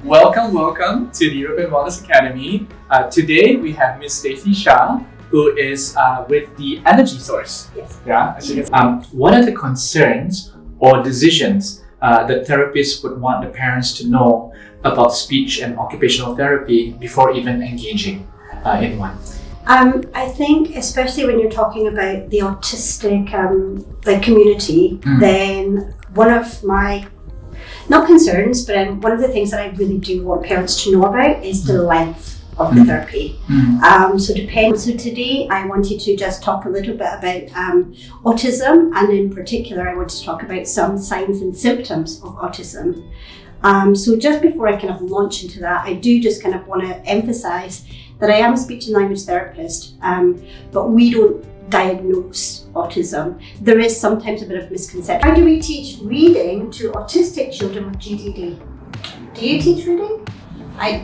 Welcome to the European Wellness Academy. Today we have Miss Stacey Shah, who is with the Energy Source. Yes. Yeah. What are the concerns or decisions that therapists would want the parents to know about speech and occupational therapy before even engaging in one? I think, especially when you're talking about the autistic community, then one of my, not concerns, but one of the things that I really do want parents to know about is the length of the therapy. So today I wanted to just talk a little bit about autism, and in particular I want to talk about some signs and symptoms of autism. So just before I kind of launch into that, I do just kind of want to emphasize that I am a speech and language therapist, but we don't diagnose autism. There is sometimes a bit of misconception. How do we teach reading to autistic children with GDD? Do you teach reading?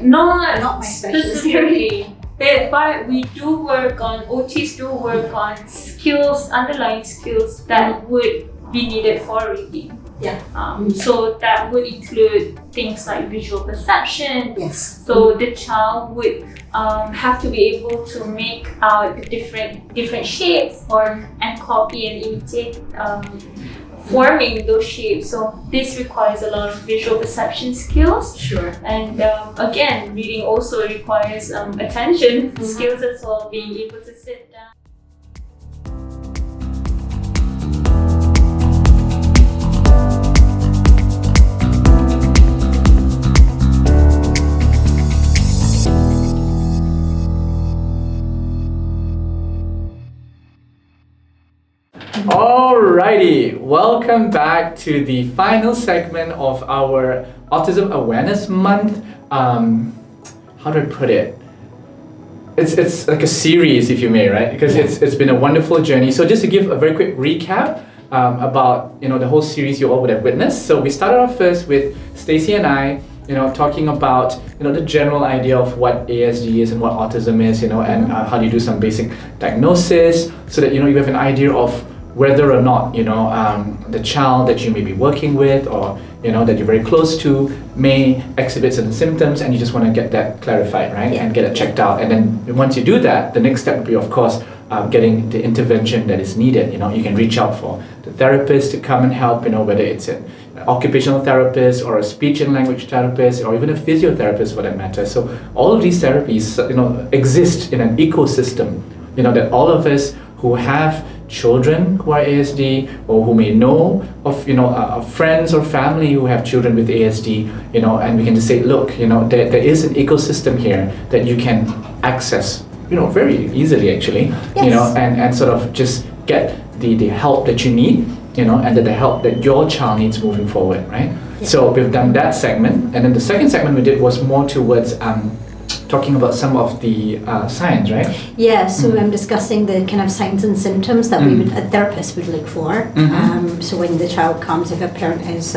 Not my specifically. But we do work on, OTs do work on skills, underlying skills that would be needed for reading. Yeah. So that would include things like visual perception. Yes. So the child would have to be able to make out the different shapes and copy and imitate forming those shapes. So this requires a lot of visual perception skills. Sure. And again, reading also requires attention skills as well, being able to sit down. Alrighty, welcome back to the final segment of our Autism Awareness Month. How do I put it? It's like a series, if you may, right? Because it's been a wonderful journey. So just to give a very quick recap about the whole series you all would have witnessed. So we started off first with Stacey and I, talking about the general idea of what ASD is and what autism is, and how do you do some basic diagnosis so that you have an idea of whether or not the child that you may be working with or that you're very close to may exhibit certain symptoms, and you just want to get that clarified, right? Yeah. And get it checked out. And then once you do that, the next step would be, of course, getting the intervention that is needed. You can reach out for the therapist to come and help, whether it's an occupational therapist or a speech and language therapist or even a physiotherapist for that matter. So all of these therapies exist in an ecosystem, that all of us who have children who are ASD, or who may know of friends or family who have children with ASD, and we can just say, look, there is an ecosystem here that you can access, very easily actually, Yes. and sort of just get the help that you need, and the help that your child needs moving forward, right? Yeah. So we've done that segment, and then the second segment we did was more towards talking about some of the signs, right? Yeah, so I'm discussing the kind of signs and symptoms that a therapist would look for. So when the child comes, if a parent is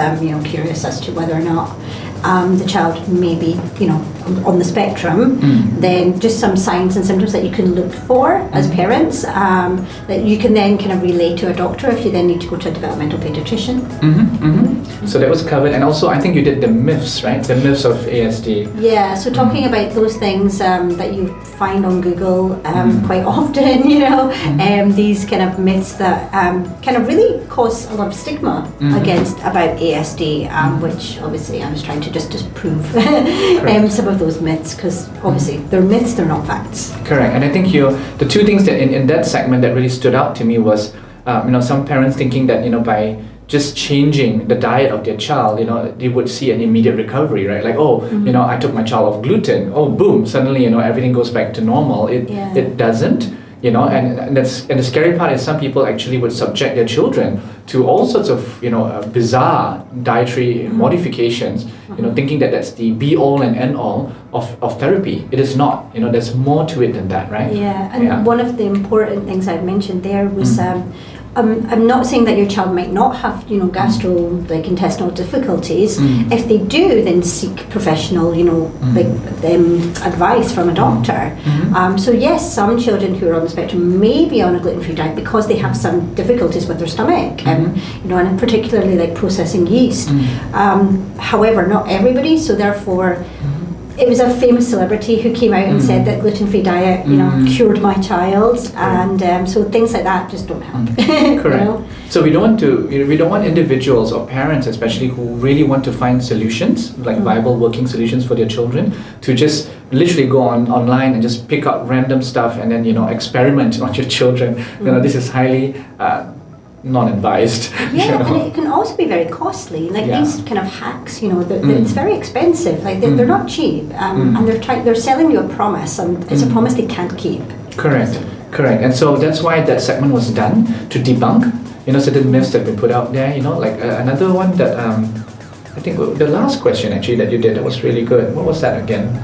curious as to whether or not the child may be on the spectrum, then just some signs and symptoms that you can look for as parents, that you can then kind of relay to a doctor if you then need to go to a developmental pediatrician. So that was covered, and also I think you did the myths, right? The myths of ASD. Yeah, so talking about those things that you find on Google quite often, these kind of myths that kind of really cause a lot of stigma about ASD, which obviously I was trying to just disprove some of those myths, because obviously they're myths, they're not facts. Correct, and I think the two things that in that segment that really stood out to me was, some parents thinking that by just changing the diet of their child, they would see an immediate recovery, right? Like, I took my child off gluten. Oh, boom! Suddenly, everything goes back to normal. It doesn't. And the scary part is some people actually would subject their children to all sorts of bizarre dietary modifications, thinking that that's the be all and end all of therapy. It is not. There's more to it than that, right? Yeah, and one of the important things I mentioned there was I'm not saying that your child might not have, intestinal difficulties. If they do, then seek professional, advice from a doctor. So yes, some children who are on the spectrum may be on a gluten-free diet because they have some difficulties with their stomach, and particularly like processing yeast. However, not everybody. So therefore, it was a famous celebrity who came out and said that gluten-free diet, cured my child, and so things like that just don't help. Correct. So we don't want individuals or parents, especially who really want to find solutions, like viable working solutions for their children, to just literally go online and just pick up random stuff and then experiment on your children. This is highly non-advised. Yeah, and it can also be very costly. Like these kind of hacks, it's very expensive. Like they're not cheap, and they're selling you a promise, and it's a promise they can't keep. Correct. And so that's why that segment was done, to debunk, certain myths that have been put out there. Another one that I think the last question actually that you did that was really good. What was that again?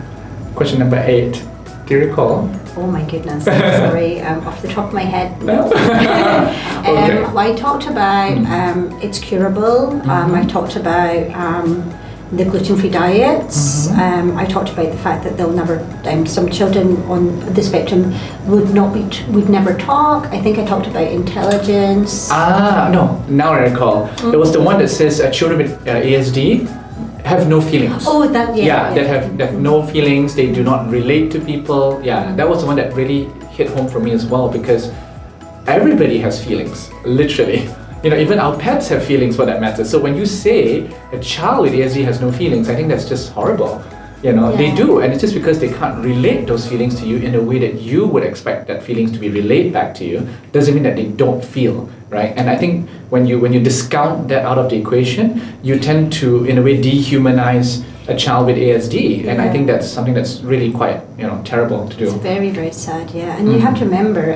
Question number 8. Do you recall? Oh my goodness, sorry, off the top of my head, no. Okay. I talked about it's curable. I talked about the gluten-free diets. I talked about the fact that they'll never. Some children on the spectrum would never talk. I think I talked about intelligence. No. Now I recall. It was the one that says children with ASD have no feelings. Oh, that that have no feelings. They do not relate to people. Yeah, that was the one that really hit home for me as well, because everybody has feelings, literally. Even our pets have feelings for that matter. So when you say a child with ASD has no feelings, I think that's just horrible. They do, and it's just because they can't relate those feelings to you in a way that you would expect that feelings to be relayed back to you, doesn't mean that they don't feel, right? And I think when you discount that out of the equation, you tend to, in a way, dehumanize a child with ASD, and I think that's something that's really quite terrible to do. It's very, very sad, yeah. And you have to remember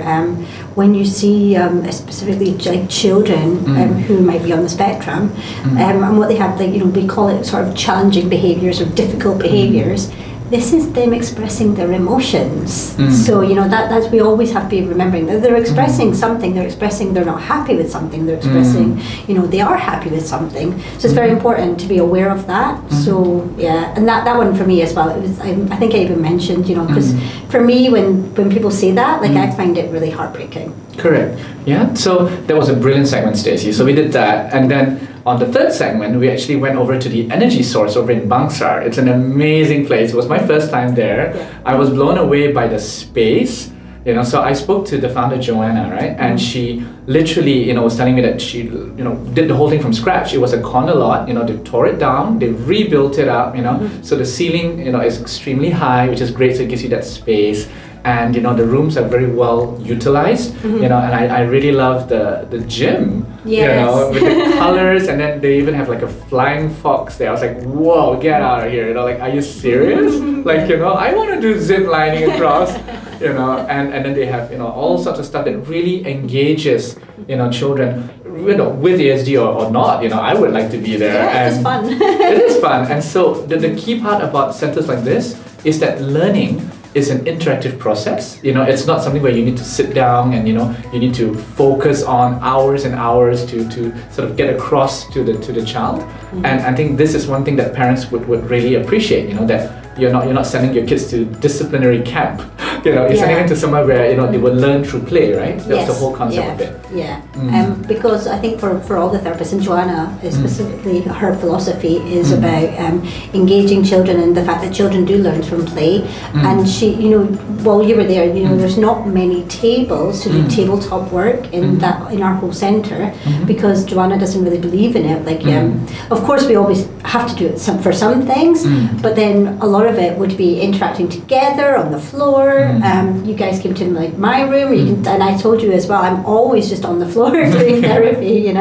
when you see specifically like children who might be on the spectrum, and what they have, we call it sort of challenging behaviours or difficult behaviours. This is them expressing their emotions. So that's we always have to be remembering that they're expressing something. They're expressing they're not happy with something. They're expressing they are happy with something. So it's very important to be aware of that. So yeah, and that one for me as well. It was I think I even mentioned because for me when people say that, I find it really heartbreaking. Correct. Yeah. So that was a brilliant segment, Stacey. So we did that, and then on the third segment, we actually went over to the energy source over in Bangsar. It's an amazing place. It was my first time there. Yeah. I was blown away by the space. So I spoke to the founder, Joanna, right? And she literally, was telling me that she, did the whole thing from scratch. It was a corner lot, they tore it down, they rebuilt it up, So the ceiling, is extremely high, which is great, so it gives you that space. And the rooms are very well utilized, and I really love the gym, with the colors, and then they even have like a flying fox there. I was like, whoa, get out of here, are you serious? I want to do zip lining across, and then they have all sorts of stuff that really engages children, with ASD or not, I would like to be there. Yeah, it's fun. It is fun, and so the key part about centers like this is that learning is an interactive process. It's not something where you need to sit down and you need to focus on hours and hours to sort of get across to the child. And I think this is one thing that parents would really appreciate. That you're not sending your kids to disciplinary camp. You're sending them to somewhere where they will learn through play, right? That's the whole concept of it. Yeah. Because I think for all the therapists, and Joanna specifically, her philosophy is about engaging children and the fact that children do learn from play. And she, while you were there, there's not many tables to do tabletop work in our whole centre because Joanna doesn't really believe in it. Of course, we always have to do it for some things, but then a lot of it would be interacting together on the floor. You guys came to my room, and I told you as well, I'm always just on the floor doing therapy,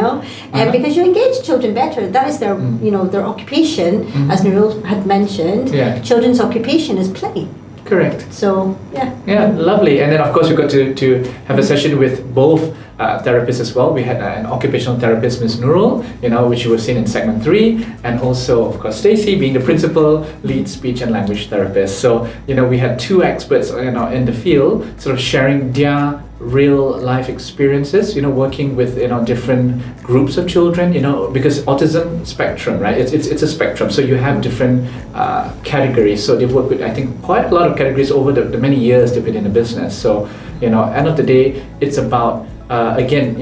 because you engage children better. That is their, their occupation, as Nurul had mentioned. Yeah. Children's occupation is play. Correct. So, yeah. Yeah, lovely. And then, of course, we got to have a session with both therapists as well. We had an occupational therapist, Ms. Nurul, which you have seen in segment 3, and also, of course, Stacey being the principal lead speech and language therapist. So, we had two experts, in the field, sort of sharing their real life experiences, working with, different groups of children, because autism spectrum, right? It's a spectrum. So you have different categories. So they've worked with, I think, quite a lot of categories over the many years they've been in the business. So, end of the day, it's about, again,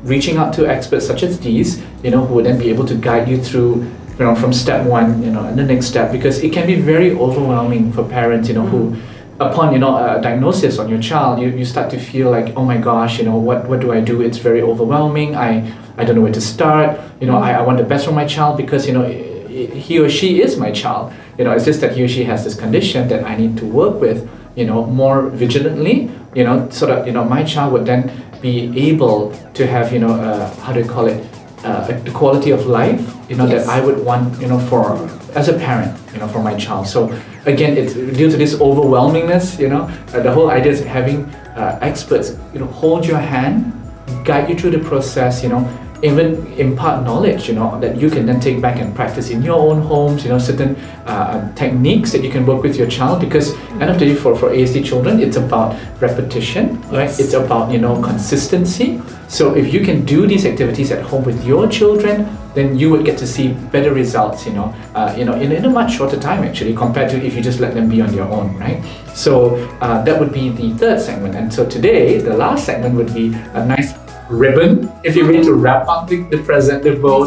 reaching out to experts such as these, who would then be able to guide you through, from step one, and the next step, because it can be very overwhelming for parents, who, upon a diagnosis on your child, you start to feel like, oh my gosh, what do I do? It's very overwhelming. I don't know where to start. I want the best for my child because he or she is my child. It's just that he or she has this condition that I need to work with, more vigilantly. So that my child would then be able to have how do you call it, the quality of life that I would want for as a parent for my child. So again, it's due to this overwhelmingness, the whole idea is having experts hold your hand, guide you through the process, even impart knowledge that you can then take back and practice in your own homes, certain techniques that you can work with your child, because end of the day for ASD children, it's about repetition, right? It's about consistency. So if you can do these activities at home with your children, then you would get to see better results, in a much shorter time actually, compared to if you just let them be on their own, right? So that would be the third segment. And so today, the last segment would be a nice ribbon, if you need to wrap up the bow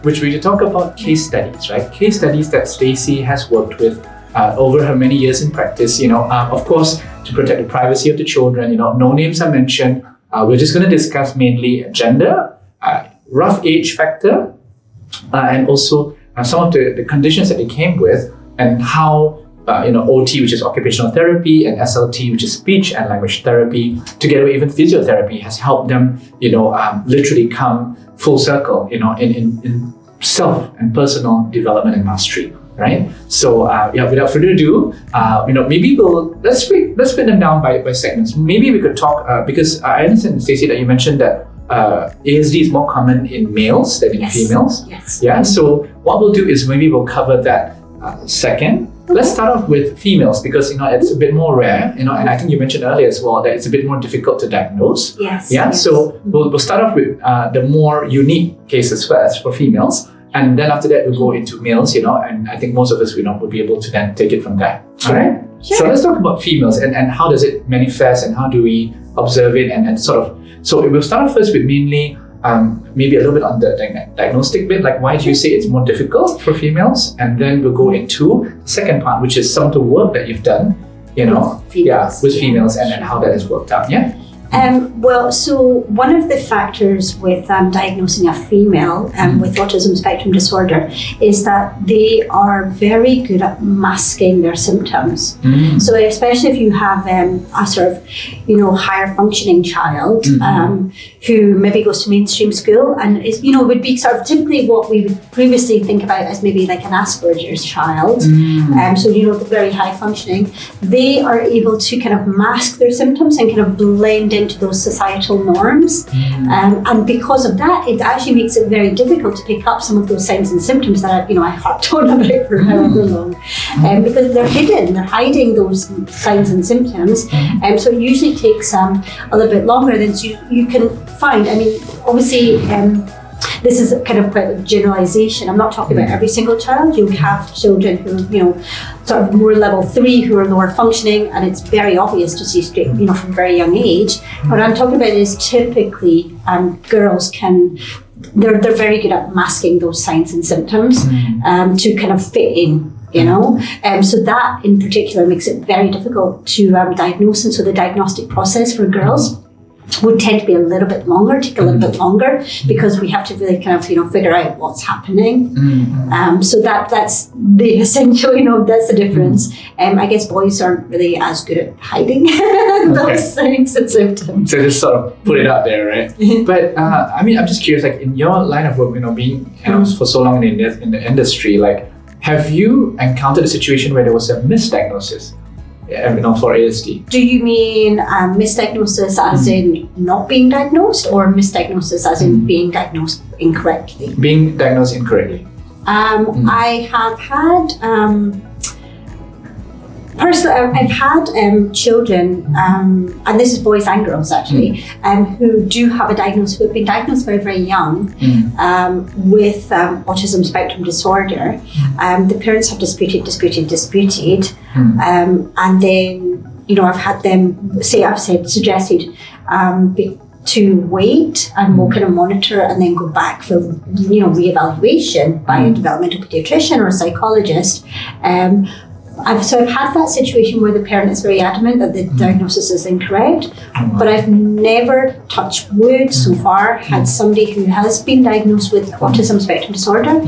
which we talk about case studies, right? Case studies that Stacey has worked with over her many years in practice, of course, to protect the privacy of the children, no names are mentioned. We're just going to discuss mainly gender, rough age factor, and also some of the conditions that they came with, and how OT, which is occupational therapy, and SLT, which is speech and language therapy, together with even physiotherapy, has helped them, literally come full circle, in self and personal development and mastery, right? So, without further ado, maybe let's split them down by segments. Maybe we could talk because I understand, Stacey, that you mentioned that ASD is more common in males than in females. Yes. Yeah. So what we'll do is maybe we'll cover that second. Let's start off with females because it's a bit more rare, and I think you mentioned earlier as well that it's a bit more difficult to diagnose. Yes. Yeah. Yes. So we'll start off with the more unique cases first for females, and then after that we'll go into males. And I think most of us would be able to then take it from there. Sure. All right. Sure. So let's talk about females and how does it manifest and how do we observe it and sort of. So we'll start off first with mainly. Maybe a little bit on the diagnostic bit, like why do you say it's more difficult for females? And then we'll go into the second part, which is some of the work that you've done, with females and how that has worked out. Yeah. So one of the factors with diagnosing a female with autism spectrum disorder is that they are very good at masking their symptoms. So especially if you have a sort of, higher functioning child who maybe goes to mainstream school and is, would be sort of typically what we would previously think about as maybe like an Asperger's child. So, very high functioning, they are able to kind of mask their symptoms and kind of blend into those societal norms, and because of that, it actually makes it very difficult to pick up some of those signs and symptoms that I harped on about for however long, because they're hidden, they're hiding those signs and symptoms, and so it usually takes a little bit longer than you can find. I mean, obviously. This is kind of quite a generalization. I'm not talking about every single child. You have children who, sort of more level 3 who are lower functioning, and it's very obvious to see straight, from very young age. What I'm talking about is typically girls they're very good at masking those signs and symptoms to kind of fit in. So that in particular makes it very difficult to diagnose, and so the diagnostic process for girls would tend to be a little bit longer, because we have to really kind of, figure out what's happening. So that's the essential, that's the difference. I guess boys aren't really as good at hiding those signs and symptoms. So just sort of put it out there, right? But I'm just curious, like in your line of work, being for so long in the industry, like have you encountered a situation where there was a misdiagnosis? For ASD. Do you mean misdiagnosis as in not being diagnosed, or misdiagnosis as in being diagnosed incorrectly? Being diagnosed incorrectly. I have had Personally, I've had children, and this is boys and girls actually, who do have a diagnosis, who have been diagnosed very, very young with autism spectrum disorder. The parents have disputed, and then, you know, I've had them suggested to wait and we'll kind of monitor and then go back for, you know, reevaluation by a developmental pediatrician or a psychologist. I've had that situation where the parent is very adamant that the diagnosis is incorrect, but I've never, touched wood so far, had somebody who has been diagnosed with autism spectrum disorder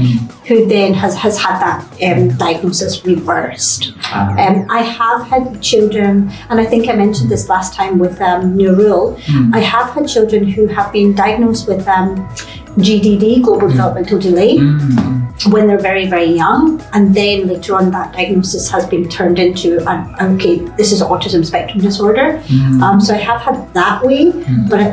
who then has had that diagnosis reversed. I have had children, and I think I mentioned this last time with Nurul, I have had children who have been diagnosed with GDD, global developmental delay, when they're very, very young, and then later on that diagnosis has been turned into, okay, this is autism spectrum disorder. So I have had that way, but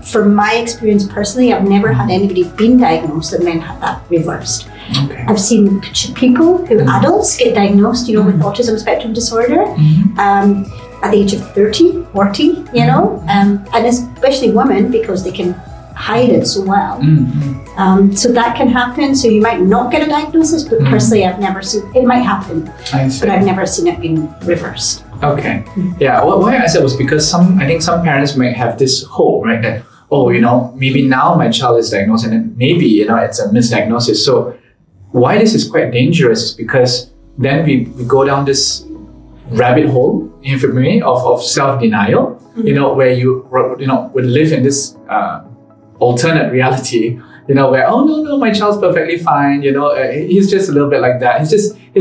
from my experience personally, I've never had anybody been diagnosed and then had that reversed. Okay. I've seen people adults get diagnosed, you know, with autism spectrum disorder at the age of 30, 40, you know, and especially women because they can hide it so well. So that can happen. So you might not get a diagnosis, but personally I've never seen, it might happen, but I've never seen it being reversed. Okay. Yeah, why I said was because I think some parents might have this hope, right, that, oh, you know, maybe now my child is diagnosed and then maybe, you know, it's a misdiagnosis. So why this is quite dangerous is because then we go down this rabbit hole, if you may, of self-denial, you know, where you would live in this alternate reality, you know, where, oh no, my child's perfectly fine, you know, he's just a little bit like that, he's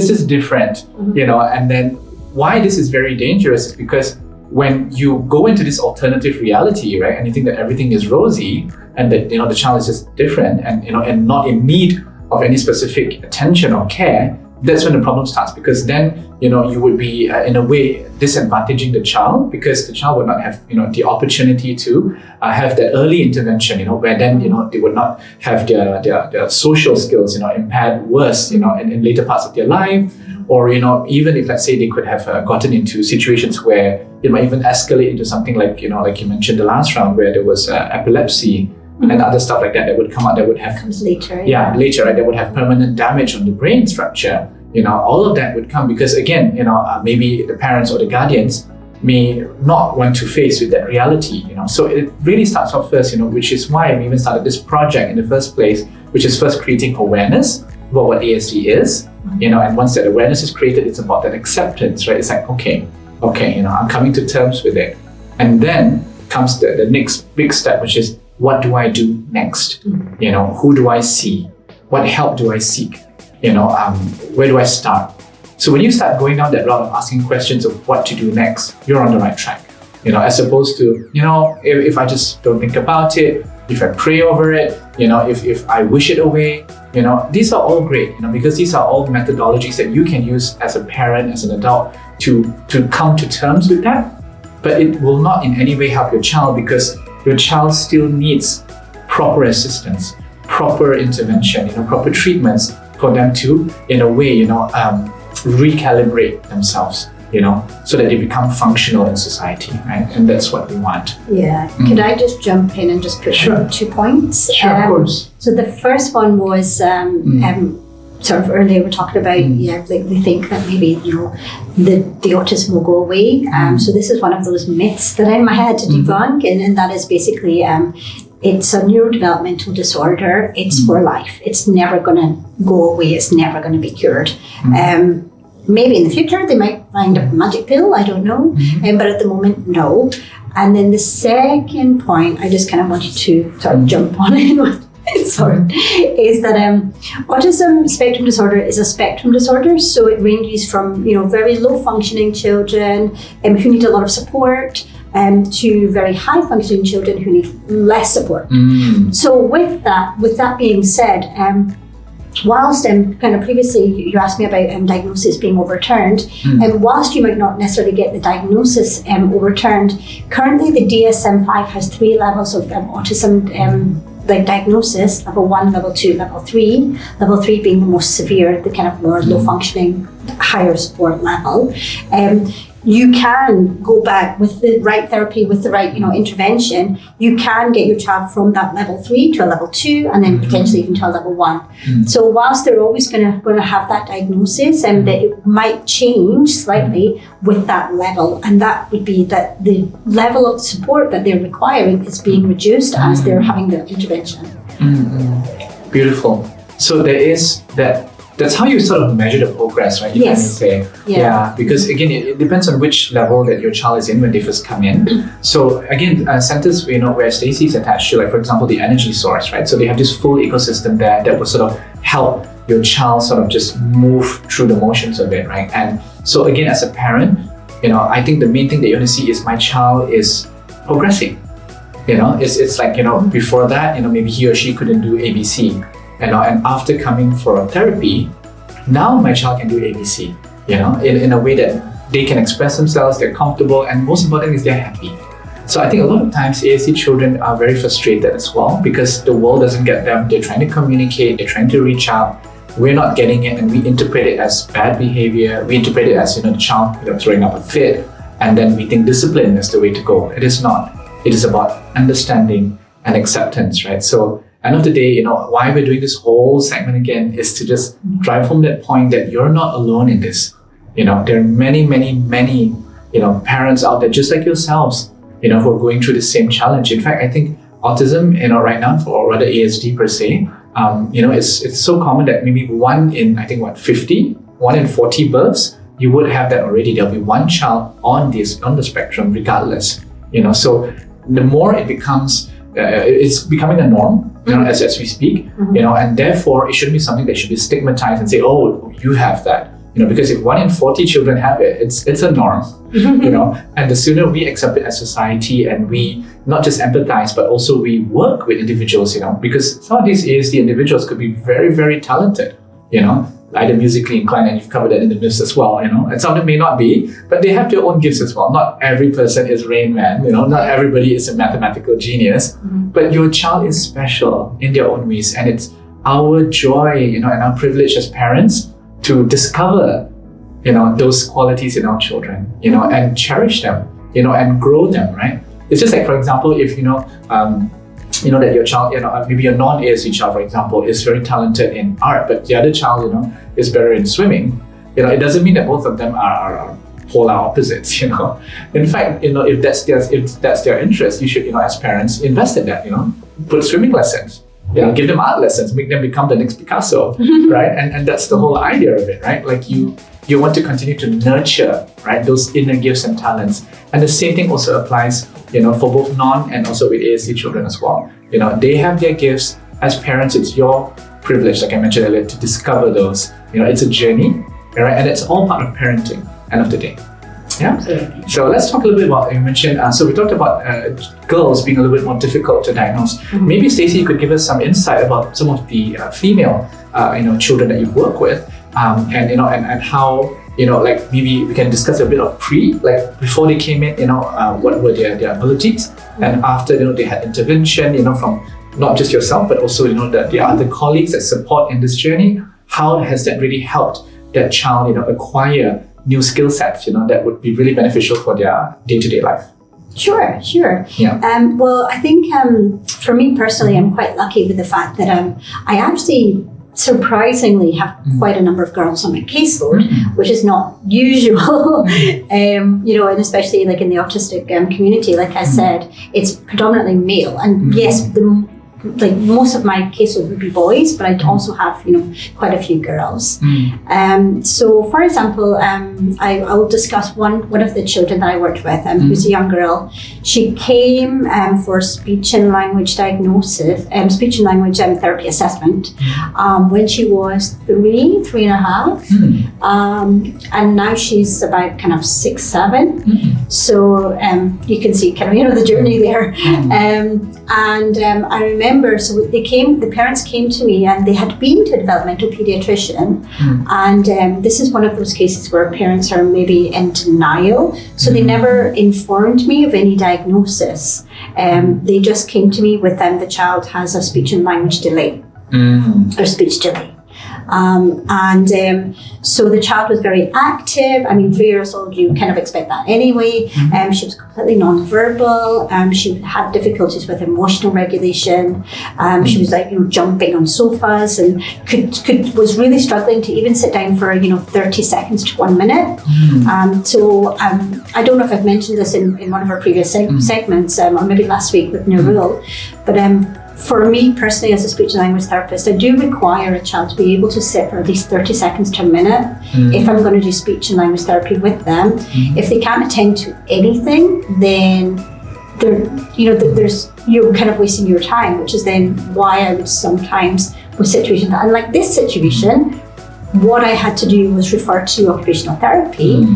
just different, you know. And then why this is very dangerous is because when you go into this alternative reality, right, and you think that everything is rosy and that, you know, the child is just different and, you know, and not in need of any specific attention or care, that's when the problem starts, because then, you know, you would be in a way disadvantaging the child, because the child would not have, you know, the opportunity to have that early intervention, you know, where then, you know, they would not have their social skills, you know, impaired worse, you know, in later parts of their life. Or, you know, even if, let's say, they could have gotten into situations where it might even escalate into something like, you know, like you mentioned the last round, where there was epilepsy and other stuff like that would come out, that would have... Comes later. Yeah, later, right? That would have permanent damage on the brain structure. You know, all of that would come because, again, you know, maybe the parents or the guardians may not want to face with that reality, you know. So it really starts off first, you know, which is why we even started this project in the first place, which is first creating awareness about what ASD is, you know, and once that awareness is created, it's about that acceptance, right? It's like, okay, you know, I'm coming to terms with it. And then comes the next big step, which is, what do I do next? You know, who do I see? What help do I seek? You know, where do I start? So when you start going down that route of asking questions of what to do next, you're on the right track. You know, as opposed to, you know, if I just don't think about it, if I pray over it, you know, if I wish it away, you know, these are all great, you know, because these are all methodologies that you can use as a parent, as an adult, to come to terms with that. But it will not in any way help your child, because your child still needs proper assistance, proper intervention, you know, proper treatments for them to, in a way, you know, recalibrate themselves, you know, so that they become functional in society, right? And that's what we want. Yeah. Could I just jump in and just put 2 points? Sure, of course. So the first one was sort of earlier we're talking about, like they think that maybe, you know, the autism will go away. So this is one of those myths that I had to debunk, and that is basically it's a neurodevelopmental disorder. It's for life. It's never going to go away. It's never going to be cured. Maybe in the future they might find a magic pill. I don't know. But at the moment, no. And then the second point, I just kind of wanted to sort of jump on in. Sorry, is that autism spectrum disorder is a spectrum disorder, so it ranges from, you know, very low functioning children who need a lot of support to very high functioning children who need less support. So with that being said, whilst kind of previously you asked me about diagnosis being overturned, and whilst you might not necessarily get the diagnosis overturned, currently the DSM-5 has 3 levels of autism like diagnosis, level 1, level 2, level 3. Level 3 being the most severe, the kind of more low functioning, higher support level. You can go back with the right therapy, with the right, intervention. You can get your child from that level 3 to a level 2, and then potentially even to a level 1. So whilst they're always going to have that diagnosis, and that it might change slightly with that level, and that would be that the level of support that they're requiring is being reduced as they're having the intervention. Beautiful. So there is that. That's how you sort of measure the progress, right? You can say, because again, it depends on which level that your child is in when they first come in. So again, centers, where Stacey is attached to, like for example, the energy source, right? So they have this full ecosystem there that will sort of help your child sort of just move through the motions of it, right? And so again, as a parent, I think the main thing that you want to see is my child is progressing. It's like, before that, maybe he or she couldn't do ABC. And after coming for therapy, now my child can do ABC, in a way that they can express themselves, they're comfortable, and most important is they're happy. So I think a lot of times ASD children are very frustrated as well because the world doesn't get them. They're trying to communicate, they're trying to reach out. We're not getting it, and we interpret it as bad behavior. We interpret it as, the child throwing up a fit, and then we think discipline is the way to go. It is not. It is about understanding and acceptance, right? So end of the day, why we're doing this whole segment again is to just drive home that point that you're not alone in this. There are many, many, many, parents out there just like yourselves, who are going through the same challenge. In fact, I think autism, right now, or rather ASD per se, it's so common that maybe 1 in 40 births, you would have that already. There'll be one child on the spectrum regardless. So the more it becomes, it's becoming a norm, as we speak, and therefore it shouldn't be something that should be stigmatized and say, oh, you have that, because if 1 in 40 children have it, it's a norm, and the sooner we accept it as society and we not just empathize, but also we work with individuals, because some of these ASD individuals could be very, very talented, either musically inclined, and you've covered that in the myths as well, and some of them may not be, but they have their own gifts as well. Not every person is Rain Man, not everybody is a mathematical genius, but your child is special in their own ways, and it's our joy, and our privilege as parents to discover, those qualities in our children, and cherish them, and grow them, right? It's just like, for example, if, that your child, maybe your non-ASD child, for example, is very talented in art, but the other child, is better in swimming. It doesn't mean that both of them are polar opposites. In fact, if that's their interest, you should, as parents, invest in that. Put swimming lessons. Give them art lessons, make them become the next Picasso, right? And that's the whole idea of it, right? Like you want to continue to nurture, right, those inner gifts and talents. And the same thing also applies, for both non and also with ASD children as well. They have their gifts. As parents, it's your privilege, like I mentioned earlier, to discover those. It's a journey, right? And it's all part of parenting, end of the day. Yeah. Absolutely. So let's talk a little bit about, you mentioned, so we talked about girls being a little bit more difficult to diagnose. Maybe Stacey, you could give us some insight about some of the female, children that you work with, and how, like maybe we can discuss a bit of before they came in, what were their abilities, and after, they had intervention, from not just yourself, but also, the other colleagues that support in this journey. How has that really helped that child, acquire new skill sets, that would be really beneficial for their day-to-day life? Sure. Yeah. Well, I think for me personally, I'm quite lucky with the fact that I actually surprisingly have quite a number of girls on my caseload, which is not usual, and especially like in the autistic community, like I said, it's predominantly male, and yes, most of my caseload would be boys, but I also have, quite a few girls. So for example, I will discuss one of the children that I worked with, who's a young girl. She came for speech and language diagnosis, speech and language therapy assessment, when she was 3.5, and now she's about kind of 6, 7. So you can see kind of, the journey there. And I remember remember, so the parents came to me and they had been to a developmental pediatrician, and this is one of those cases where parents are maybe in denial, so they never informed me of any diagnosis. They just came to me with the child has a speech and language delay, or speech delay. So the child was very active. I mean, 3 years old, you kind of expect that anyway. She was completely non-verbal. She had difficulties with emotional regulation. She was like, jumping on sofas and was really struggling to even sit down for, 30 seconds to 1 minute. So I don't know if I've mentioned this in one of our previous segments, or maybe last week with Nurul, but for me personally, as a speech and language therapist, I do require a child to be able to sit for at least 30 seconds to a minute if I'm going to do speech and language therapy with them. If they can't attend to anything, then you're kind of wasting your time, which is then why I would sometimes, with situations, and like this situation, what I had to do was refer to occupational therapy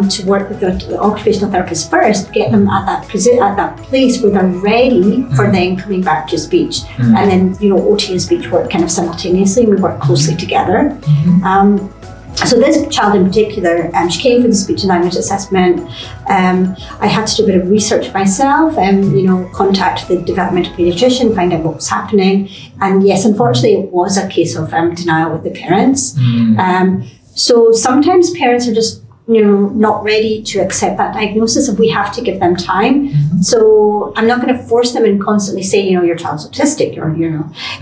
to work with the occupational therapist first, get them at that place where they're ready for then coming back to speech. And then, OT and speech work kind of simultaneously, and we work closely together. So this child in particular, she came for the speech and language assessment. I had to do a bit of research myself and, contact the developmental pediatrician, find out what was happening. And yes, unfortunately, it was a case of denial with the parents. So sometimes parents are just not ready to accept that diagnosis, and we have to give them time. So I'm not going to force them and constantly say, your child's autistic or,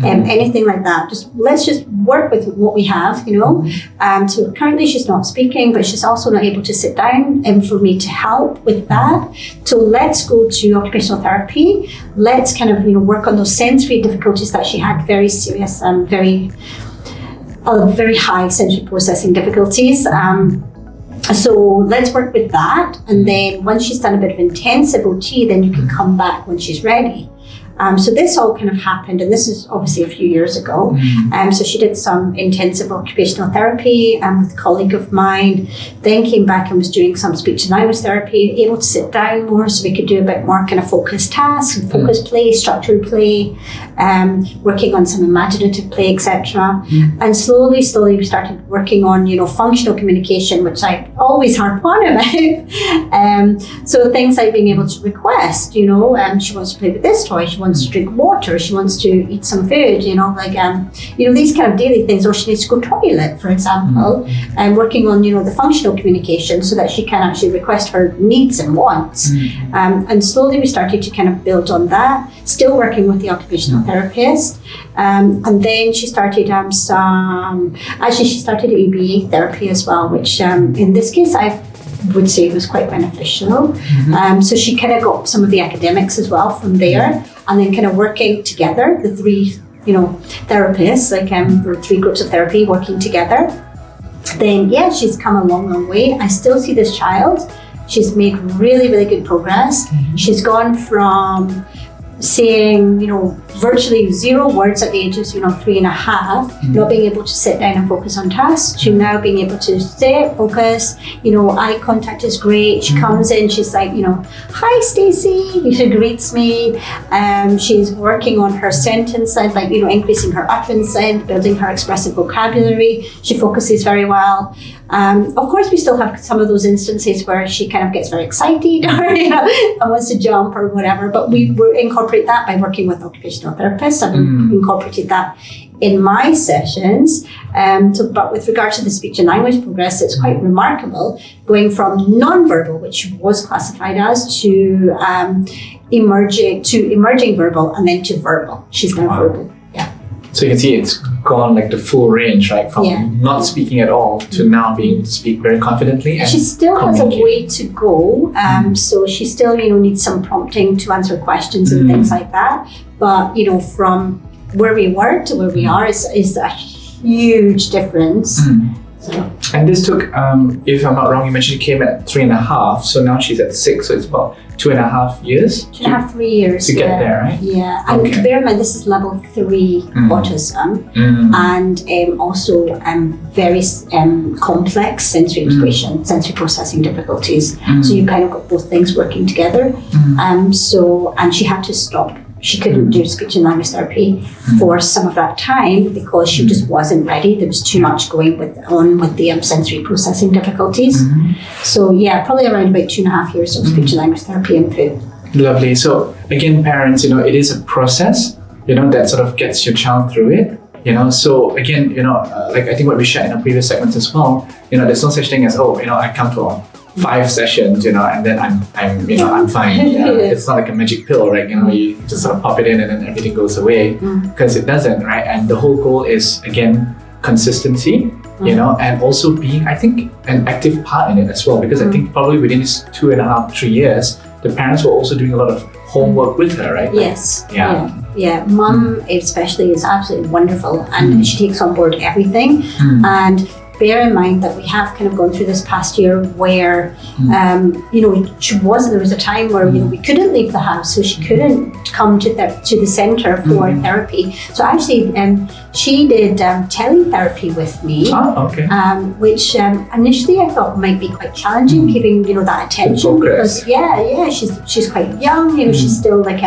anything like that. Let's just work with what we have, So currently she's not speaking, but she's also not able to sit down, and for me to help with that. So let's go to occupational therapy. Let's kind of, work on those sensory difficulties that she had, very serious, very high sensory processing difficulties. So let's work with that, and then once she's done a bit of intensive OT, then you can come back when she's ready. So this all kind of happened, and this is obviously a few years ago. So she did some intensive occupational therapy with a colleague of mine, then came back and was doing some speech and language therapy, able to sit down more so we could do a bit more kind of focused tasks, focused play, structured play, working on some imaginative play, etc. And slowly we started working on, functional communication, which I always harp on about. So things like being able to request, she wants to play with this toy, she wants to drink water, she wants to eat some food, these kind of daily things, or she needs to go toilet, for example, and working on, the functional communication so that she can actually request her needs and wants. And slowly we started to kind of build on that, still working with the occupational therapist. And then she started she started ABA therapy as well, which in this case I would say was quite beneficial. So she kind of got some of the academics as well from there, and then kind of working together, the three, therapists, or 3 groups of therapy working together. Then, she's come a long way. I still see this child. She's made really, really good progress. She's gone from saying, virtually 0 words at the age of, 3.5, not being able to sit down and focus on tasks, to now being able to sit, focus, eye contact is great. She comes in, she's like, hi Stacey, she greets me. She's working on her sentence side, like, increasing her utterance side, building her expressive vocabulary. She focuses very well. Of course, we still have some of those instances where she kind of gets very excited or, and wants to jump or whatever, but we incorporate that by working with occupational therapists. I've incorporated that in my sessions. But with regard to the speech and language progress, it's quite remarkable, going from non-verbal, which was classified as, to emerging verbal, and then to verbal. She's now verbal. So you can see it's gone like the full range, right? From not speaking at all to now being able to speak very confidently. And she still has a way to go. So she still, needs some prompting to answer questions and things like that. But, from where we were to where we are is a huge difference. So. And this took, if I'm not wrong, you mentioned she came at 3.5, so now she's at 6, so it's about 2.5 years? 2.5, 3 years. To get there, right? Yeah, and bear in mind this is level 3 autism, and also very complex sensory integration, sensory processing difficulties. So you kind of got both things working together. And she had to stop. she couldn't do speech and language therapy for some of that time because she just wasn't ready. There was too much going on with the sensory processing difficulties. So yeah, probably around about 2.5 years of speech and language therapy input. Lovely. So again, parents, it is a process, that sort of gets your child through it. So again, like I think what we shared in our previous segments as well, there's no such thing as, I come to 5 sessions, and then I'm fine. It's not like a magic pill, right? You just sort of pop it in and then everything goes away, because it doesn't, right? And the whole goal is, again, consistency, and also being, I think, an active part in it as well, because I think probably within these 2.5, 3 years, the parents were also doing a lot of homework with her, right? Yes. Yeah. Mum especially is absolutely wonderful, and she takes on board everything. And bear in mind that we have kind of gone through this past year where, there was a time where, we couldn't leave the house, so she couldn't come to the centre for therapy. So actually, she did teletherapy with me, which initially I thought might be quite challenging, keeping, that attention, because she's quite young, she's still like,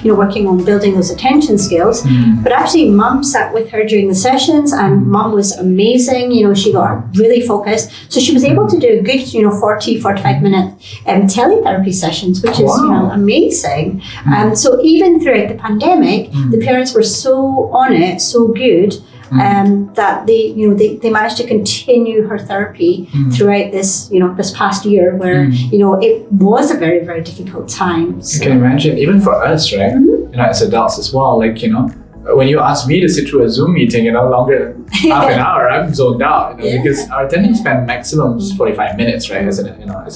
working on building those attention skills. But actually, Mum sat with her during the sessions, and Mum was amazing. She got really focused, so she was able to do a good 40-45 minute teletherapy sessions, which is amazing. So even throughout the pandemic, the parents were so on it, so good, that they managed to continue her therapy throughout this this past year, where it was a very, very difficult time. So. You can imagine, even for us, right? As adults as well, like when you ask me to sit through a Zoom meeting, longer than half an hour, I'm zoned out, because our attention span maximum is 45 minutes, right? As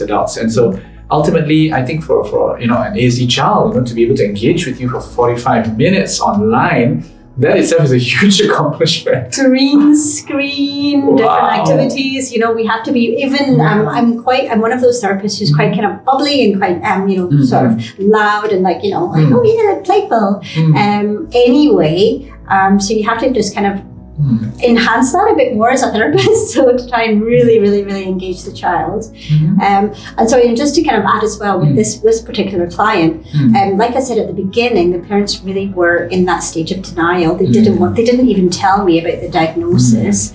adults, and so ultimately, I think for an ASD child, to be able to engage with you for 45 minutes online, that itself is a huge accomplishment. Green screen, different activities. We have to be even. I'm one of those therapists who's quite kind of bubbly and quite sort of loud and like playful. Anyway, so you have to just kind of enhance that a bit more as a therapist, so to try and really, really, really engage the child. And so just to kind of add as well with this particular client, like I said at the beginning, the parents really were in that stage of denial. They didn't even tell me about the diagnosis.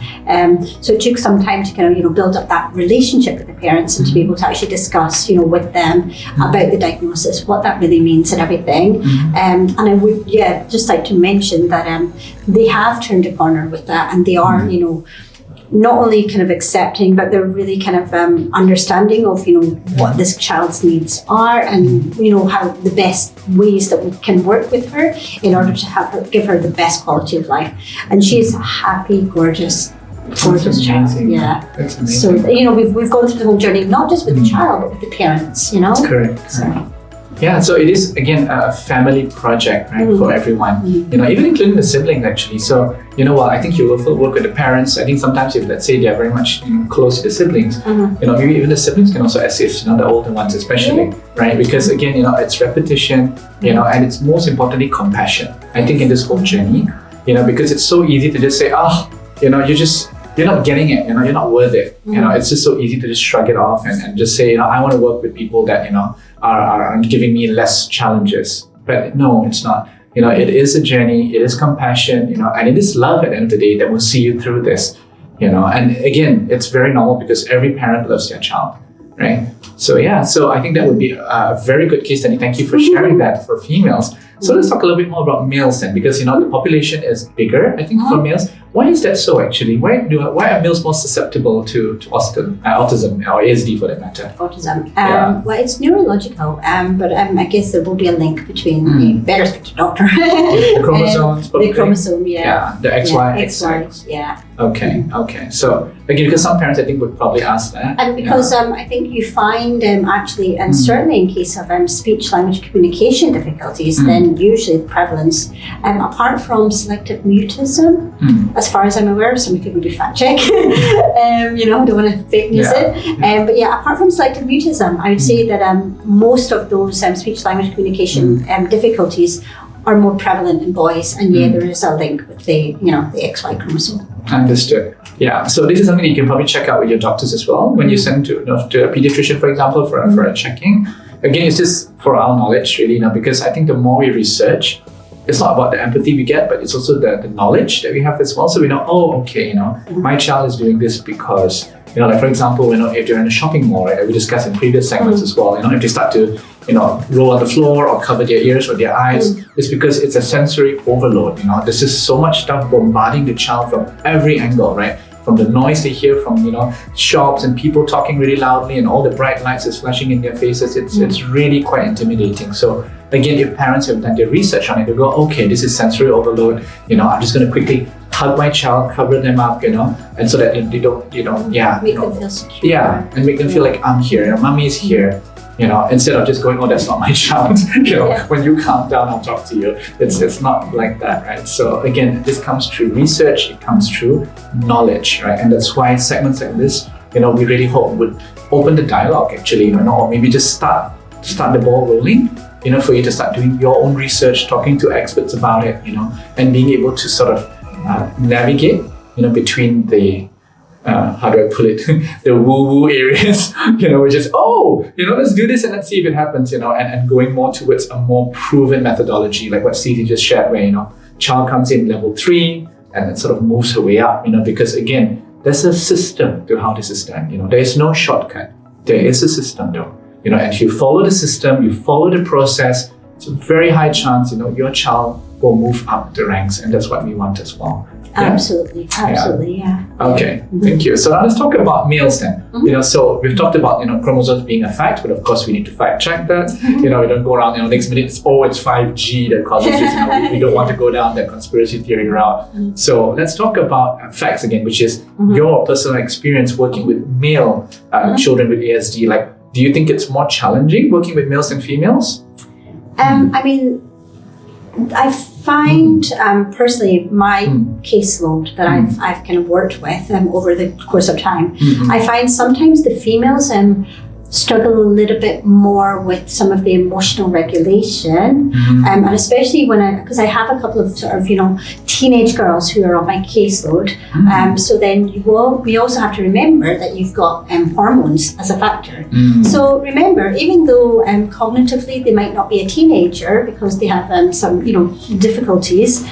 So it took some time to kind of build up that relationship with the parents and to be able to actually discuss with them about the diagnosis, what that really means and everything. And I would just like to mention that they have turned a corner with that, and they are not only kind of accepting, but they're really kind of understanding of what this child's needs are, and how the best ways that we can work with her in order to give her the best quality of life. And she's a happy, gorgeous child. Yeah, that's amazing. So we've gone through the whole journey, not just with the child, but with the parents. Correct. Yeah, so it is, again, a family project, right, for everyone, even including the siblings, actually. So, I think you will work with the parents. I think sometimes if, let's say, they are very much close to the siblings, maybe even the siblings can also assist, the older ones especially, right? Because, again, it's repetition, and it's most importantly compassion. I think in this whole journey, because it's so easy to just say, you're not getting it, you're not worth it. It's just so easy to just shrug it off and just say, I want to work with people that, are giving me less challenges. But no, it's not. It is a journey, it is compassion, and it is love at the end of the day that will see you through this, and again, it's very normal because every parent loves their child, right? So I think that would be a very good case study. Thank you for sharing that for females. So let's talk a little bit more about males then, because the population is bigger, I think, for males. Why is that so actually? Why are males more susceptible to autism or ASD for that matter? Autism. Well, it's neurological, but I guess there will be a link between better speak to doctor. The chromosomes, probably. The chromosome, yeah. The XY, XX. Yeah. Okay. So again, because some parents I think would probably ask that. And because I think you find actually, and certainly in case of speech language communication difficulties, then usually the prevalence, apart from selective mutism, as far as I'm aware, some people do fact check, I don't want to fake news it. But apart from selective mutism, I would say that most of those speech language communication difficulties are more prevalent in boys, and there is a link with the XY chromosome. Understood. Yeah. So this is something you can probably check out with your doctors as well when you send to a pediatrician, for example, for a checking. Again, it's just for our knowledge, really, because I think the more we research it's not about the empathy we get, but it's also the knowledge that we have as well. So we know, oh, okay, you know, my child is doing this because, you know, like for example, you know, if they're in a shopping mall, right, we discussed in previous segments as well, you know, if they start to, you know, roll on the floor or cover their ears or their eyes, it's because it's a sensory overload. You know, there's just so much stuff bombarding the child from every angle, right? From the noise they hear from, you know, shops and people talking really loudly and all the bright lights that's flashing in their faces, it's really quite intimidating. So again, if parents have done their research on it, they go, okay, this is sensory overload, you know, I'm just going to quickly hug my child, cover them up, you know, and so that they don't, you know, make them feel secure. Yeah, and make them feel like I'm here, you know, mommy's here. You know, instead of just going, oh, that's not my child. You know, when you calm down, I'll talk to you. It's not like that, right? So again, this comes through research, it comes through knowledge, right? And that's why segments like this, you know, we really hope would open the dialogue actually, you know, or maybe just start the ball rolling, you know, for you to start doing your own research, talking to experts about it, you know, and being able to sort of navigate, you know, between the how do I put it? The woo-woo areas, you know, which is, oh, you know, let's do this and let's see if it happens, you know, and going more towards a more proven methodology, like what Stacey just shared, where, you know, child comes in level 3 and then sort of moves her way up, you know, because again, there's a system to how this is done, you know, there is no shortcut. There is a system though, you know, and if you follow the system, you follow the process, it's a very high chance, you know, your child will move up the ranks, and that's what we want as well. Absolutely, yeah. Okay, thank you. So now let's talk about males then. You know, so we've talked about, you know, chromosomes being a fact, but of course we need to fact check that. You know, we don't go around, you know, next minute it's 5G that causes this. You know, we don't want to go down that conspiracy theory route. So let's talk about facts again, which is your personal experience working with male children with ASD. Like, do you think it's more challenging working with males than females? I mean, I find personally my caseload that I've kind of worked with over the course of time, I find sometimes the females struggle a little bit more with some of the emotional regulation, and especially because I have a couple of sort of, you know, teenage girls who are on my caseload. So then we also have to remember that you've got hormones as a factor. So remember, even though cognitively they might not be a teenager because they have some, you know, difficulties,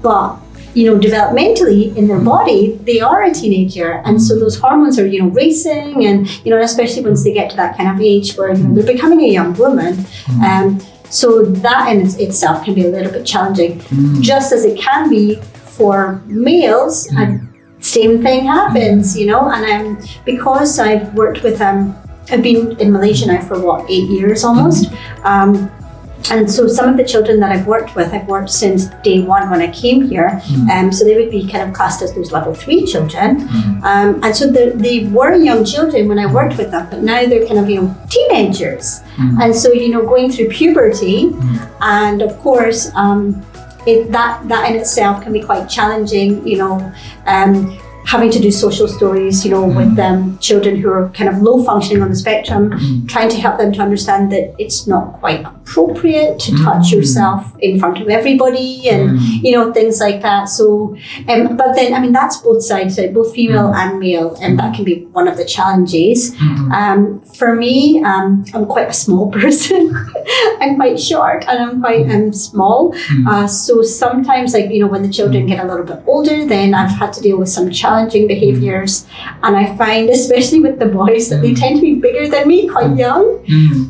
but you know, developmentally in their body, they are a teenager. And so those hormones are, you know, racing, and, you know, especially once they get to that kind of age where, you know, they're becoming a young woman. So that in itself can be a little bit challenging, just as it can be for males. And same thing happens, you know, and because I've worked with, I've been in Malaysia now for 8 years almost. And so some of the children that I've worked since day one when I came here. So they would be kind of classed as those level 3 children. And so they were young children when I worked with them, but now they're kind of, you know, teenagers. And so, you know, going through puberty, and of course, that in itself can be quite challenging, you know, having to do social stories, you know, with children who are kind of low functioning on the spectrum, trying to help them to understand that it's not quite appropriate to touch yourself in front of everybody, and you know, things like that. So, but then, I mean, that's both sides, both female and male, and that can be one of the challenges. For me, I'm quite a small person. I'm quite short and I'm quite small. So sometimes, like, you know, when the children get a little bit older, then I've had to deal with some challenging behaviors, and I find, especially with the boys, that they tend to be bigger than me, quite young.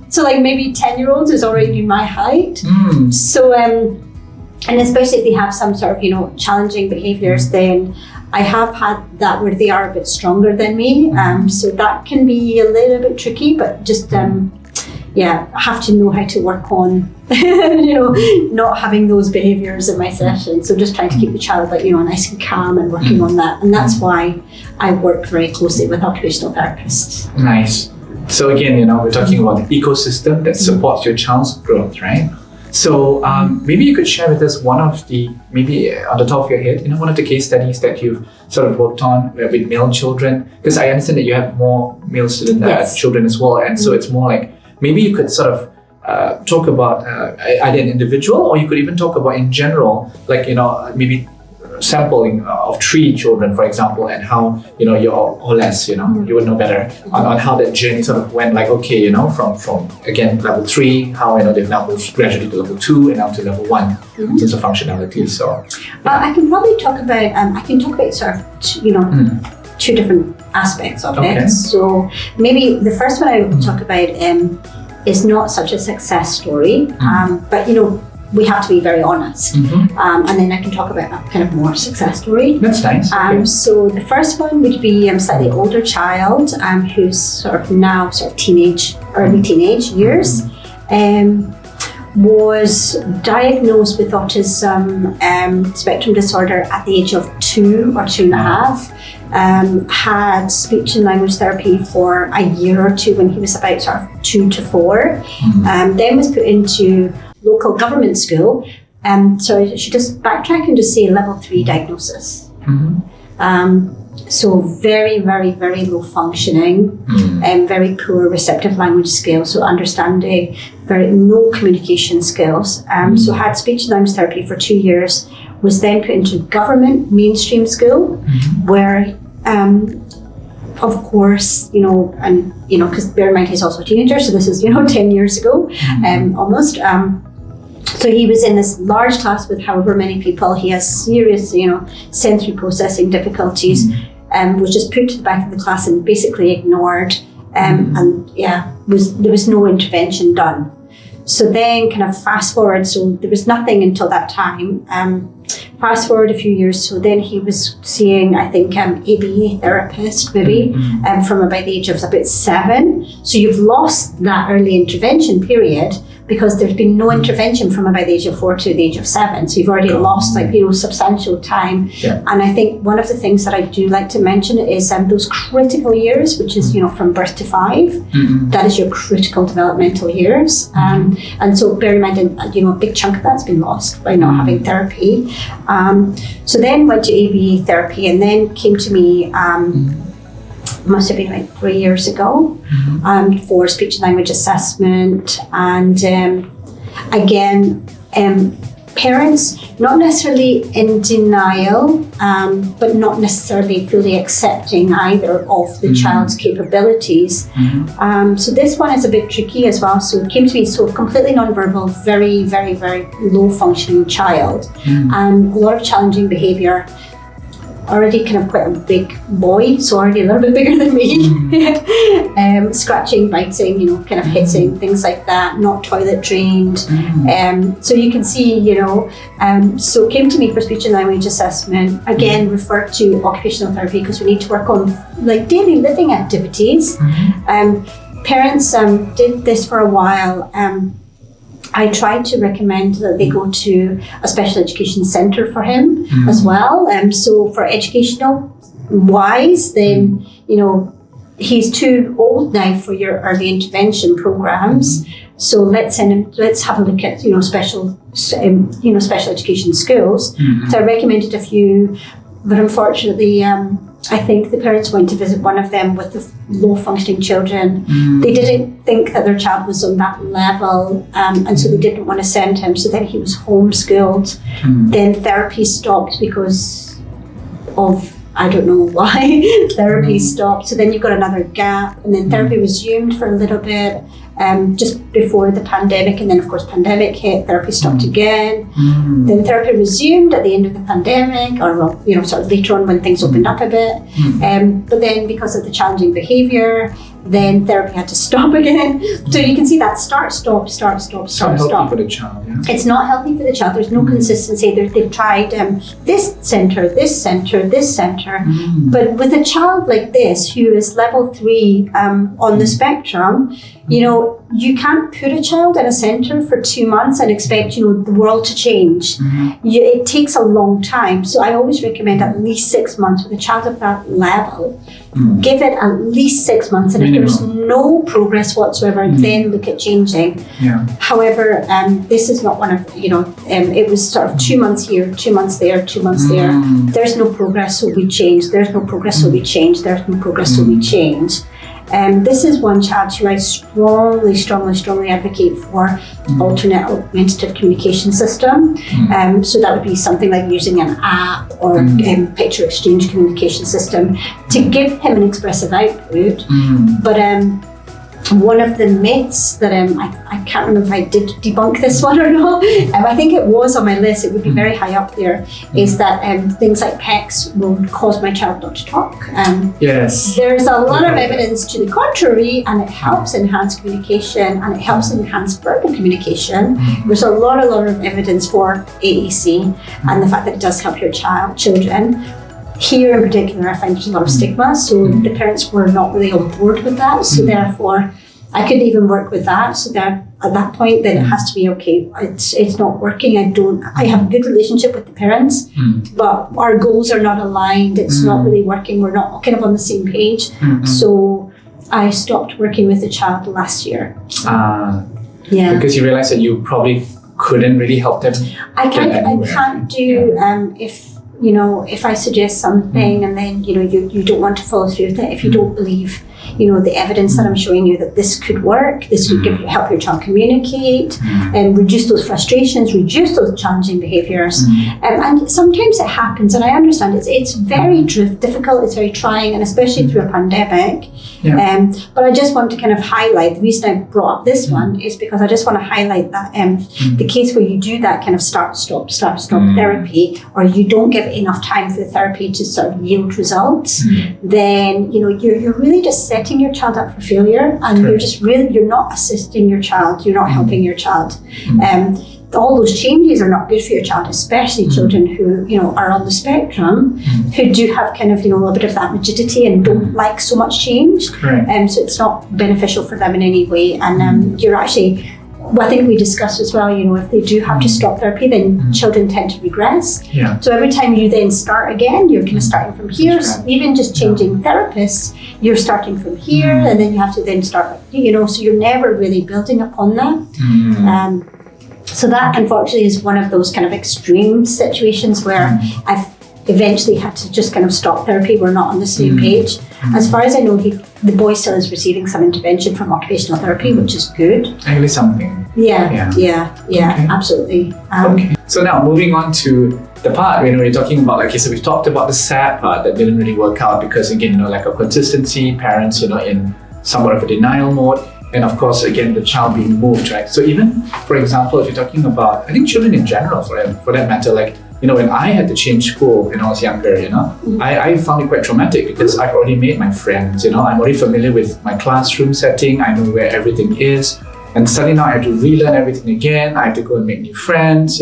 So like maybe 10-year-olds is already my height. So and especially if they have some sort of, you know, challenging behaviors, then I have had that where they are a bit stronger than me. So that can be a little bit tricky, but just I have to know how to work on, you know, not having those behaviors in my session. So just trying to keep the child, like, you know, nice and calm and working on that. And that's why I work very closely with occupational therapists. Nice. So again, you know, we're talking about the ecosystem that supports your child's growth, right? So maybe you could share with us one of the, maybe on the top of your head, you know, one of the case studies that you've sort of worked on with male children, because I understand that you have more male student children as well, and so it's more like, maybe you could sort of talk about either an individual, or you could even talk about in general, like, you know, maybe sampling of 3 children, for example, and how, you know, or less, you know, you would know better on how that journey sort of went, like, okay, you know, from again, level 3, how, you know, they've now moved gradually to level 2 and now to level 1 in terms of functionality. So, I can probably talk about, sort of, you know, 2 different aspects of it. So maybe the first one I will talk about is not such a success story, but, you know, we have to be very honest. And then I can talk about a kind of more success story. That's nice. Okay. So the first one would be a slightly older child who's sort of now sort of early teenage years, was diagnosed with autism spectrum disorder at the age of 2 or 2.5. Had speech and language therapy for a year or 2 when he was about sort of 2 to 4. Then was put into local government school. So I should just backtrack and just say level 3 diagnosis. So very, very, very low functioning and very poor receptive language skills. So understanding, no communication skills. So had speech and language therapy for 2 years, was then put into government mainstream school where, of course, you know, and, you know, because bear in mind he's also a teenager, so this is, you know, 10 years ago, almost. So he was in this large class with however many people. He has serious, you know, sensory processing difficulties, was just put to the back of the class and basically ignored. And yeah, there was no intervention done. So then kind of fast forward, so there was nothing until that time. Fast forward a few years, so then he was seeing, I think, ABA therapist maybe, from about the age of about 7. So you've lost that early intervention period because there's been no intervention from about the age of 4 to the age of 7. So you've already lost, like, you know, substantial time. Yeah. And I think one of the things that I do like to mention is those critical years, which is, you know, from birth to 5. That is your critical developmental years. And so bear in mind, you know, a big chunk of that's been lost by not having therapy. So then went to ABA therapy and then came to me, must have been like 3 years ago, for speech and language assessment. And again, parents not necessarily in denial, but not necessarily fully accepting either of the child's capabilities. So this one is a bit tricky as well. So it came to me, so completely nonverbal, very, very, very low functioning child, a lot of challenging behaviour. Already kind of quite a big boy, so already a little bit bigger than me. Scratching, biting, you know, kind of hitting, things like that, not toilet trained. So you can see, you know, so came to me for speech and language assessment, again referred to occupational therapy because we need to work on like daily living activities. Parents did this for a while. I tried to recommend that they go to a special education centre for him as well. So for educational wise, then, you know, he's too old now for your early intervention programs. So let's send him, let's have a look at, you know, special education schools. So I recommended a few, but unfortunately, I think the parents went to visit one of them with the low functioning children. They didn't think that their child was on that level, and so they didn't want to send him. So then he was homeschooled. Then therapy stopped because of, I don't know why, therapy stopped. So then you've got another gap, and then therapy resumed for a little bit, just before the pandemic, and then of course pandemic hit, therapy stopped again. Then therapy resumed at the end of the pandemic, or well, you know, sort of later on when things opened up a bit. But then because of the challenging behaviour, then therapy had to stop again. So you can see that start, stop. It's not healthy for the child. Yeah? It's not healthy for the child. There's no consistency. They've tried this centre, but with a child like this who is level 3 on the spectrum, you know, you can't put a child in a centre for 2 months and expect, you know, the world to change. It takes a long time. So I always recommend at least 6 months with a child of that level. Give it at least 6 months, and if there's no progress whatsoever, then look at changing. However, this is not one of, you know, it was sort of 2 months here, 2 months there, 2 months there. There's no progress, so we change. There's no progress, so we change. There's no progress, so we change. This is one child who I strongly advocate for alternate augmentative communication system. So that would be something like using an app or picture exchange communication system to give him an expressive output. But one of the myths that I can't remember if I did debunk this one or not. I think it was on my list. It would be very high up there. Is that things like PECs will cause my child not to talk. Yes. There's a lot of evidence to the contrary, and it helps enhance communication and it helps enhance verbal communication. There's a lot of evidence for AAC and the fact that it does help your children. Here in particular, I find there's a lot of stigma, so the parents were not really on board with that. So therefore, I couldn't even work with that. So that at that point, then it has to be okay. It's not working. I have a good relationship with the parents, but our goals are not aligned. It's not really working. We're not kind of on the same page. So I stopped working with the child last year. Because you realized that you probably couldn't really help them. I can't do if I suggest something and then you don't want to follow through with it, if you don't believe the evidence that I'm showing you that this could work, this would help your child communicate and reduce those frustrations, reduce those challenging behaviours. And sometimes it happens, and I understand it's very difficult, it's very trying, and especially through a pandemic. But I just want to kind of highlight, the reason I brought up this one is because I just want to highlight that the case where you do that kind of start-stop therapy, or you don't give enough time for the therapy to sort of yield results, then you're really just setting your child up for failure, and you're not assisting your child, you're not helping your child. All those changes are not good for your child, especially children who are on the spectrum, who do have kind of a bit of that rigidity and don't like so much change. So it's not beneficial for them in any way. And you're actually, I think we discussed as well, if they do have to stop therapy, then children tend to regress. So every time you then start again, you're kind of starting from here. So even just changing therapists, you're starting from here, and then you have to then start, so you're never really building upon that. So that, unfortunately, is one of those kind of extreme situations where I've eventually had to just kind of stop therapy. We're not on the same page. As far as I know, the boy still is receiving some intervention from occupational therapy, which is good. Actually something. Yeah, absolutely. Okay. So now moving on to the part when we're talking about, so we've talked about the sad part that didn't really work out because, again, lack of consistency, parents, in somewhat of a denial mode. And of course, again, the child being moved, right? So even, for example, if you're talking about, I think children in general, for that matter, when I had to change school when I was younger, I found it quite traumatic because I've already made my friends, I'm already familiar with my classroom setting, I know where everything is. And suddenly now I have to relearn everything again. I have to go and make new friends,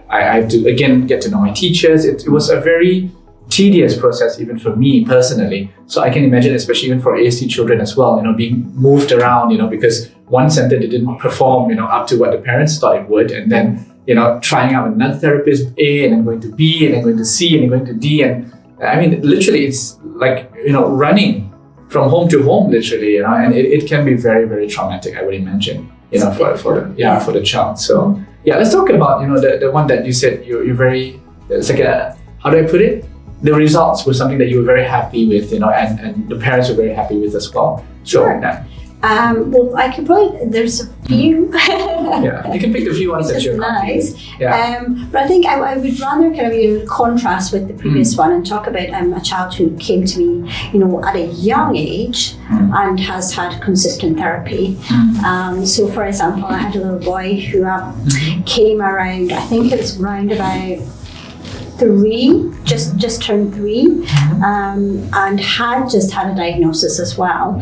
I have to, again, get to know my teachers. It was a very tedious process even for me personally. So I can imagine, especially even for ASD children as well, being moved around, because one center didn't perform, up to what the parents thought it would. And then, trying out another therapist A, and then going to B, and then going to C, and then going to D. And I mean, literally it's like, running from home to home, literally, and it can be very, very traumatic, I would imagine, for the child. So let's talk about, the one that you said you're very, it's like how do I put it? The results were something that you were very happy with, and the parents were very happy with as well. Sure. Well, I could probably, there's a few. You can pick the few ones that you're nice. But I think I would rather kind of contrast with the previous one and talk about a child who came to me, at a young age and has had consistent therapy. So, for example, I had a little boy who came around, I think it was around about 3, just turned 3, and had just had a diagnosis as well.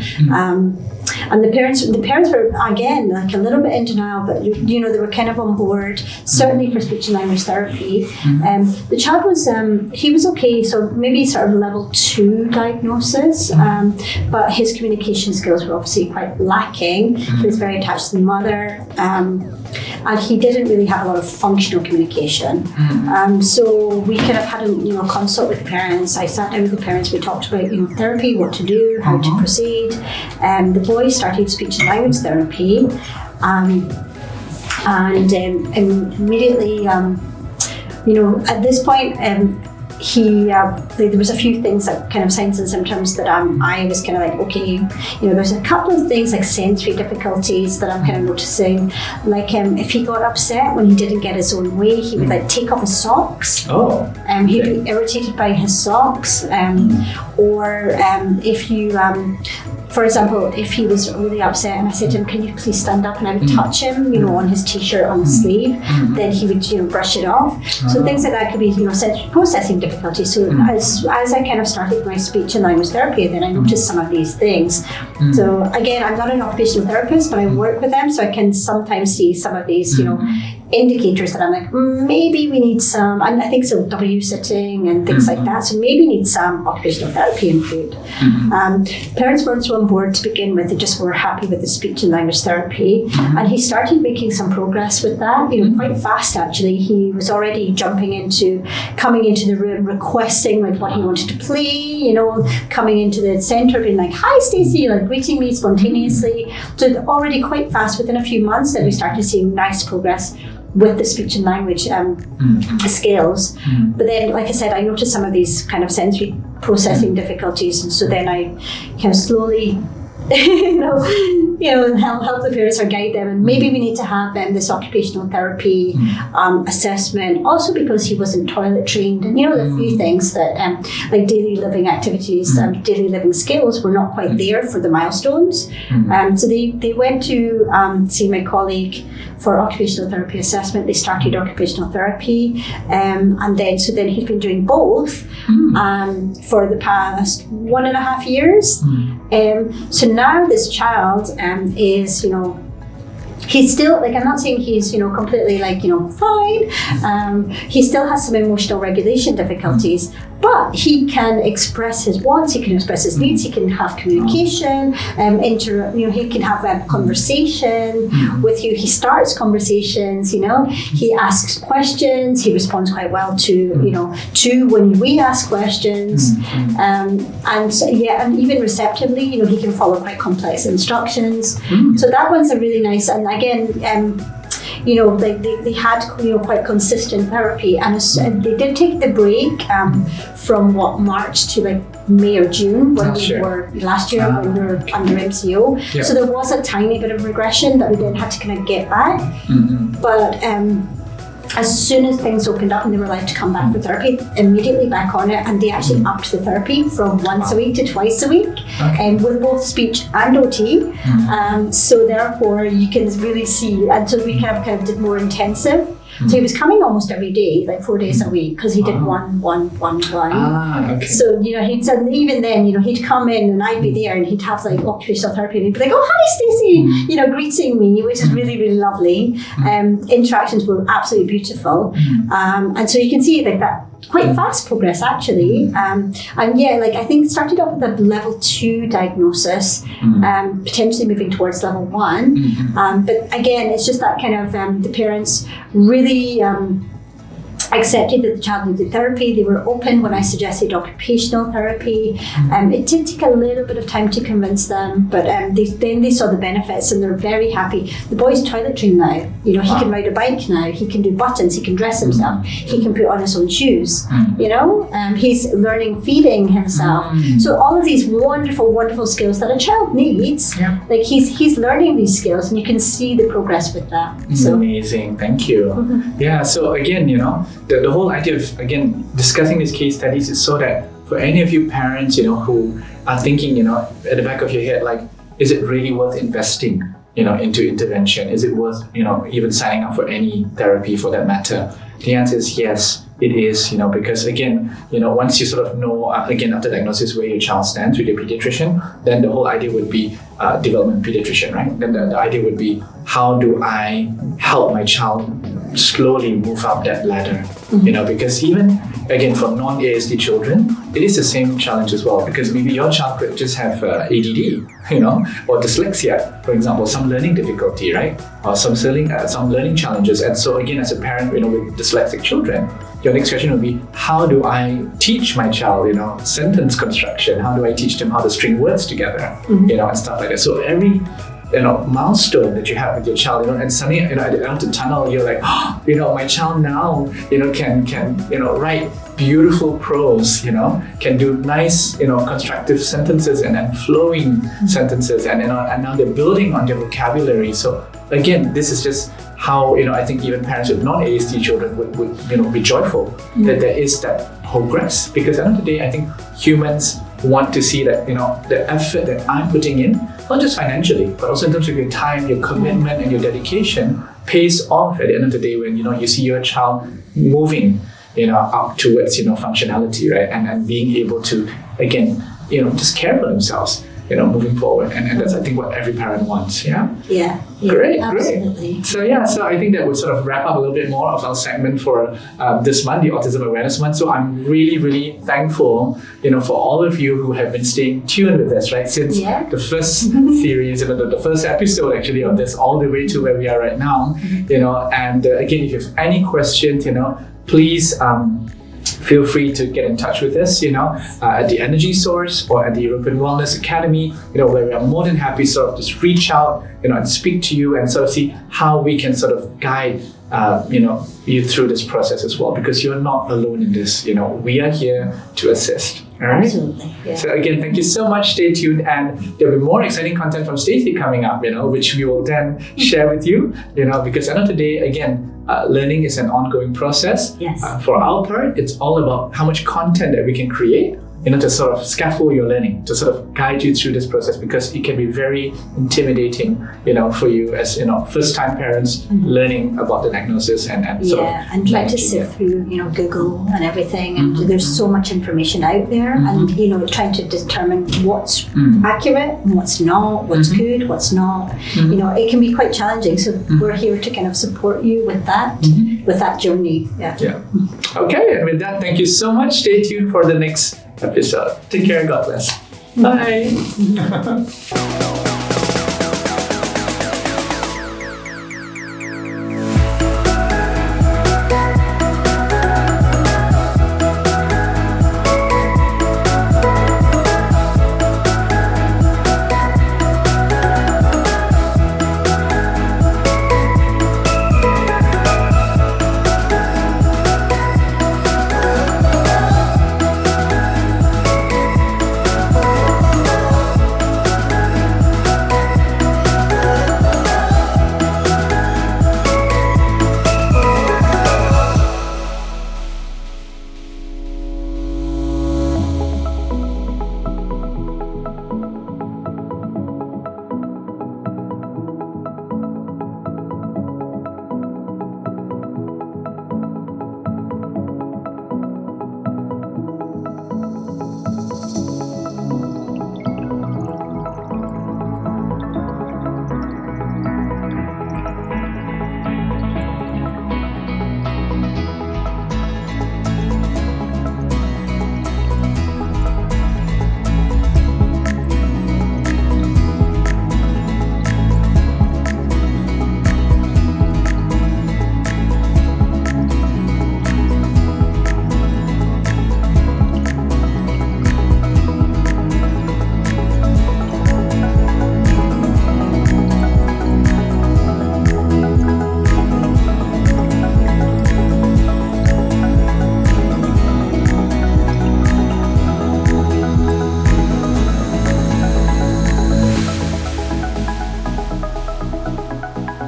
And the parents were, again, like a little bit in denial, but they were kind of on board, certainly for speech and language therapy. The child was, he was okay, so maybe sort of level 2 diagnosis, but his communication skills were obviously quite lacking. He was very attached to the mother, and he didn't really have a lot of functional communication. So we kind of had a consult with the parents. I sat down with the parents, we talked about therapy, what to do, how to proceed. The boy started speech and language therapy, and immediately, at this point, there was a few things that kind of signs and symptoms that I was kind of like, okay, there's a couple of things like sensory difficulties that I'm kind of noticing. Like if he got upset when he didn't get his own way, he would like take off his socks. Oh. He'd be irritated by his socks. Or if you, for example, if he was really upset and I said to him, can you please stand up, and I would touch him, on his t-shirt, on his sleeve, then he would, brush it off. So things like that could be, sensory processing difficulties. So as I kind of started my speech and language therapy, then I noticed some of these things. So again, I'm not an occupational therapist, but I work with them, so I can sometimes see some of these, indicators that I'm like, maybe we need some, and I think so, W-sitting and things like that. So maybe need some occupational therapy input. Parents weren't so on board to begin with. They just were happy with the speech and language therapy. And he started making some progress with that, quite fast actually. He was already coming into the room, requesting like what he wanted to play, coming into the centre, being like, hi Stacey, like greeting me spontaneously. So already quite fast, within a few months, that we started seeing nice progress with the speech and language skills. But then, like I said, I noticed some of these kind of sensory processing difficulties, and so then I kind of slowly help the parents or guide them, and maybe we need to have this occupational therapy assessment, also because he wasn't toilet trained, and the few things that like daily living activities, daily living skills were not quite there for the milestones. So they went to see my colleague for occupational therapy assessment. They started occupational therapy, and then he's been doing both for the past 1.5 years. So now this child is, he's still, like, I'm not saying he's, completely like, fine. He still has some emotional regulation difficulties, but he can express his wants, he can express his needs, he can have communication, he can have a conversation with you. He starts conversations, he asks questions, he responds quite well to when we ask questions, and even receptively, he can follow quite complex instructions. So that one's a really nice, and again, they had quite consistent therapy, and they did take the break from March to like May or June when we were under MCO. So there was a tiny bit of regression that we then had to kind of get back. But as soon as things opened up and they were allowed to come back for therapy, immediately back on it, and they actually upped the therapy from once a week to twice a week, and with both speech and OT. So therefore you can really see, and so we kind of did more intensive. So he was coming almost every day, like 4 days a week, because he did one. So even then, he'd come in and I'd be there, and he'd have like occupational therapy, and he'd be like, "Oh, hi, Stacey," greeting me, which is really, really lovely. Interactions were absolutely beautiful, and so you can see like that quite fast progress actually. I think started off with a level 2 diagnosis, potentially moving towards level 1. But again, it's just that kind of the parents really accepted that the child needed therapy. They were open when I suggested occupational therapy. It did take a little bit of time to convince them, but they saw the benefits, and they're very happy. The boy's toilet trained now. He can ride a bike now. He can do buttons. He can dress himself. He can put on his own shoes. He's learning feeding himself. So all of these wonderful, wonderful skills that a child needs. Like he's learning these skills, and you can see the progress with that. So amazing. Thank you. Yeah. So again, the whole idea of, again, discussing these case studies is so that for any of you parents, who are thinking, at the back of your head, like, is it really worth investing, into intervention? Is it worth, even signing up for any therapy for that matter? The answer is yes, it is, because again, once you sort of know, again, after diagnosis, where your child stands with your pediatrician, then the whole idea would be development pediatrician, right? Then the idea would be, how do I help my child slowly move up that ladder? Because even, again, for non-ASD children, it is the same challenge as well, because maybe your child could just have ADD, or dyslexia, for example, some learning difficulty, right? Or some learning challenges. And so again, as a parent, with dyslexic children, your next question would be, how do I teach my child, sentence construction? How do I teach them how to string words together, and stuff like that? So every milestone that you have with your child, and suddenly, at the end of the tunnel, you're like, my child now, can write beautiful prose, can do nice, constructive sentences and flowing sentences, and and now they're building on their vocabulary. So again, this is just how I think even parents with non-ASD children would be joyful that there is that progress, because at the end of the day, I think humans want to see that the effort that I'm putting in, not just financially, but also in terms of your time, your commitment, and your dedication, pays off at the end of the day when you see your child moving up towards functionality, right, and being able to again just care for themselves moving forward, and that's I think what every parent wants. Yeah, great, absolutely. So I think that would sort of wrap up a little bit more of our segment for this month, the Autism Awareness Month. So I'm really thankful for all of you who have been staying tuned with us, right, since the first series, the first episode actually of this, all the way to where we are right now. And again, if you have any questions, please feel free to get in touch with us, at the Energy Source or at the European Wellness Academy, where we are more than happy sort of just reach out, and speak to you and sort of see how we can sort of guide, you through this process as well, because you're not alone in this. We are here to assist. All right. Absolutely. Yeah. So again, thank you so much. Stay tuned, and there'll be more exciting content from Stacey coming up, which we will then share with you, because at the end of the day, again, learning is an ongoing process. Yes. For our part, it's all about how much content that we can create, to sort of scaffold your learning, to sort of guide you through this process, because it can be very intimidating, for you as first-time parents learning about the diagnosis and sort of and trying to sift through Google and everything, and there's so much information out there, and trying to determine what's accurate and what's not, what's good, what's not. It can be quite challenging. So we're here to kind of support you with that, with that journey. Yeah. Okay, and with that, thank you so much. Stay tuned for the next episode. Take care and God bless. Bye.